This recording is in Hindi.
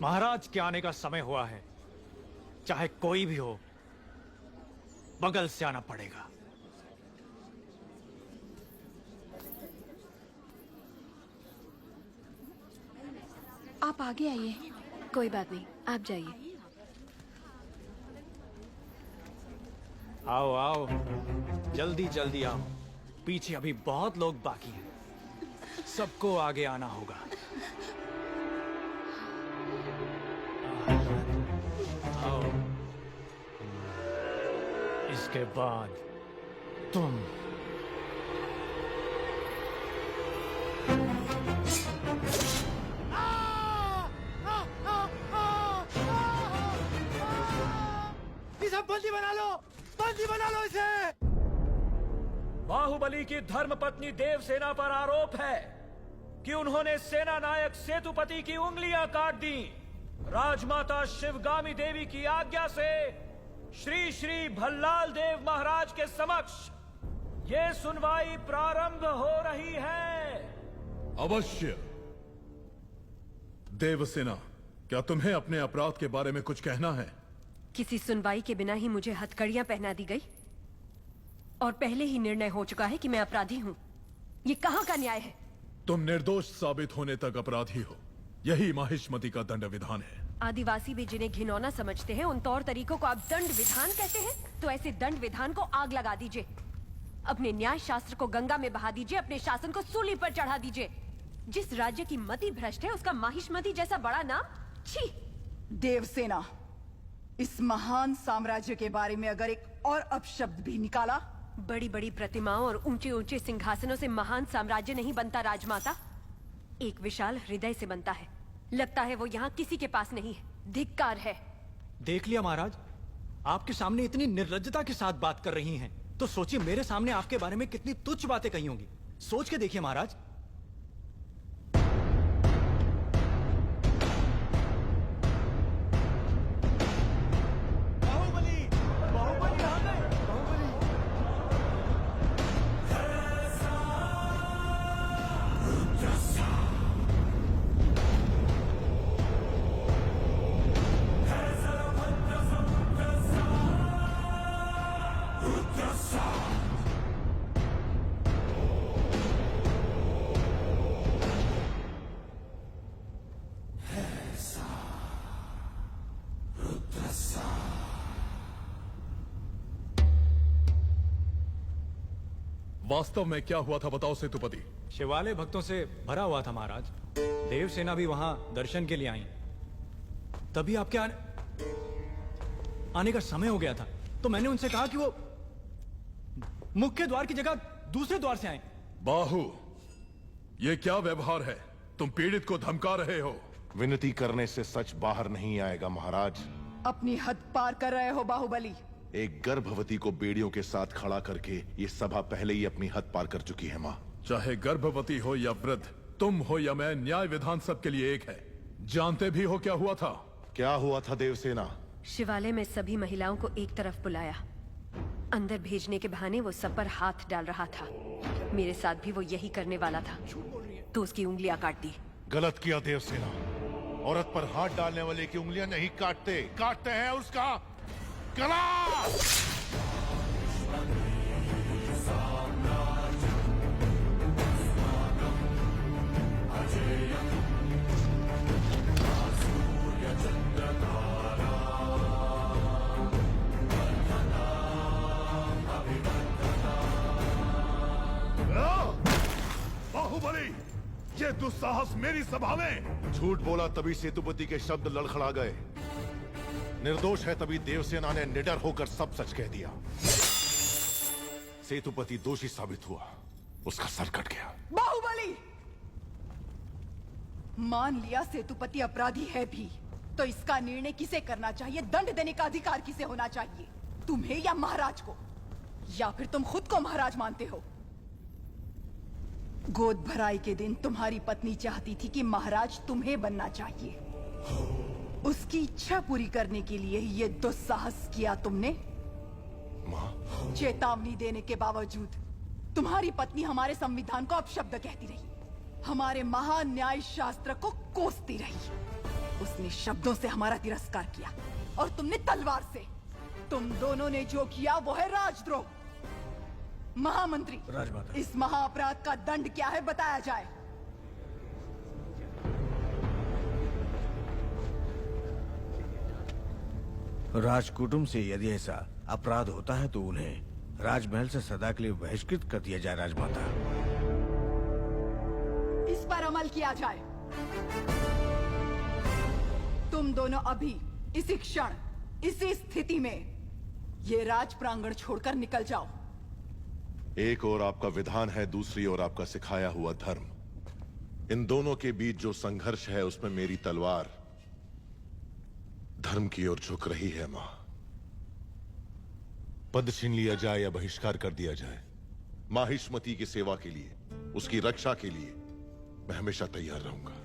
महाराज के आने का समय हुआ है। चाहे कोई भी हो, बगल से आना पड़ेगा। आप आगे आइए। कोई बात नहीं, आप जाइए। आओ आओ, जल्दी जल्दी आओ। पीछे अभी बहुत लोग बाकी हैं। सबको आगे आना होगा। आओ। इसके बाद तुम। इसे बंदी बना लो, बंदी बना लो इसे। बाहुबली की धर्मपत्नी देवसेना पर आरोप है कि उन्होंने सेना नायक सेतुपति की उंगलियां काट दी। राजमाता शिवगामी देवी की आज्ञा से श्री श्री भल्लाल देव महाराज के समक्ष ये सुनवाई प्रारंभ हो रही है। अवश्य। देवसेना, क्या तुम्हें अपने अपराध के बारे में कुछ कहना है? किसी सुनवाई के बिना ही मुझे हथकड़ियां पहना दी गई और पहले ही निर्णय हो चुका है कि मैं अपराधी हूं। ये कहां का न्याय है? तुम निर्दोष साबित होने तक अपराधी हो। यही माहिष्मति का दंड विधान है। आदिवासी भी जिन्हें घिनौना समझते हैं, उन तौर तरीकों को आप दंड विधान कहते हैं? तो ऐसे दंड विधान को आग लगा दीजिए। अपने न्याय शास्त्र को गंगा में बहा दीजिए। अपने शासन को सूली पर चढ़ा दीजिए। जिस राज्य की मति भ्रष्ट है, उसका माहिष्मति जैसा बड़ा नाम? छी! देवसेना, इस महान साम्राज्य के बारे में अगर एक और अपशब्द भी निकाला। बड़ी बड़ी प्रतिमाओं और ऊंचे ऊंचे सिंहासनों से महान साम्राज्य नहीं बनता राजमाता, एक विशाल हृदय से बनता है। लगता है वो यहाँ किसी के पास नहीं है। धिक्कार है। देख लिया महाराज, आपके सामने इतनी निर्लज्जता के साथ बात कर रही हैं, तो सोचिए मेरे सामने आपके बारे में कितनी तुच्छ बातें कही होंगी। सोच के देखिए महाराज। वास्तव में क्या हुआ था बताओ सेतुपति। शिवालय भक्तों से भरा हुआ था महाराज। देवसेना भी वहां दर्शन के लिए आई। तभी आपके आने का समय हो गया था, तो मैंने उनसे कहा कि वो मुख्य द्वार की जगह दूसरे द्वार से आए। बाहु, ये क्या व्यवहार है? तुम पीड़ित को धमका रहे हो। विनती करने से सच बाहर नहीं आएगा महाराज। अपनी हद पार कर रहे हो बाहुबली। एक गर्भवती को बेड़ियों के साथ खड़ा करके ये सभा पहले ही अपनी हद पार कर चुकी है। माँ, चाहे गर्भवती हो या वृद्ध, तुम हो या मैं, न्याय विधान सबके लिए एक है। जानते भी हो क्या हुआ था? क्या हुआ था देवसेना? शिवालय में सभी महिलाओं को एक तरफ बुलाया। अंदर भेजने के बहाने वो सब पर हाथ डाल रहा था। मेरे साथ भी वो यही करने वाला था, तो उसकी उंगलियां काट दी। गलत किया देवसेना। औरत पर हाथ डालने वाले की उंगलियां नहीं काटते, काटते हैं उसका गला। बाहुबली, ये दुस्साहस मेरी सभा में। झूठ बोला तभी सेतुपति के शब्द लड़खड़ा गए। निर्दोष है तभी देवसेना ने निडर होकर सब सच कह दिया। सेतुपति दोषी साबित हुआ, उसका सर कट गया। बाहुबली, मान लिया सेतुपति अपराधी है भी, तो इसका निर्णय किसे करना चाहिए? दंड देने का अधिकार किसे होना चाहिए? तुम्हें या महाराज को? या फिर तुम खुद को महाराज मानते हो? गोद भराई के दिन तुम्हारी पत्नी चाहती थी कि महाराज तुम्हें बनना चाहिए। उसकी इच्छा पूरी करने के लिए ये दुस्साहस किया तुमने। माँ, चेतावनी देने के बावजूद तुम्हारी पत्नी हमारे संविधान को अपशब्द कहती रही, हमारे महान न्याय शास्त्र को कोसती रही। उसने शब्दों से हमारा तिरस्कार किया और तुमने तलवार से। तुम दोनों ने जो किया वो है राजद्रोह। महामंत्री, राजमाता। इस महाअपराध का दंड क्या है बताया जाए। राजकुटुंब से यदि ऐसा अपराध होता है तो उन्हें राजमहल से सदा के लिए बहिष्कृत कर दिया जाए राजमाता। इस पर अमल किया जाए। तुम दोनों अभी इसी क्षण इसी स्थिति में ये राज प्रांगण छोड़कर निकल जाओ। एक ओर आपका विधान है, दूसरी ओर आपका सिखाया हुआ धर्म। इन दोनों के बीच जो संघर्ष है उसमें मेरी तलवार धर्म की ओर झुक रही है। मां, पद छीन लिया जाए या बहिष्कार कर दिया जाए, माहिष्मती की सेवा के लिए, उसकी रक्षा के लिए मैं हमेशा तैयार रहूंगा।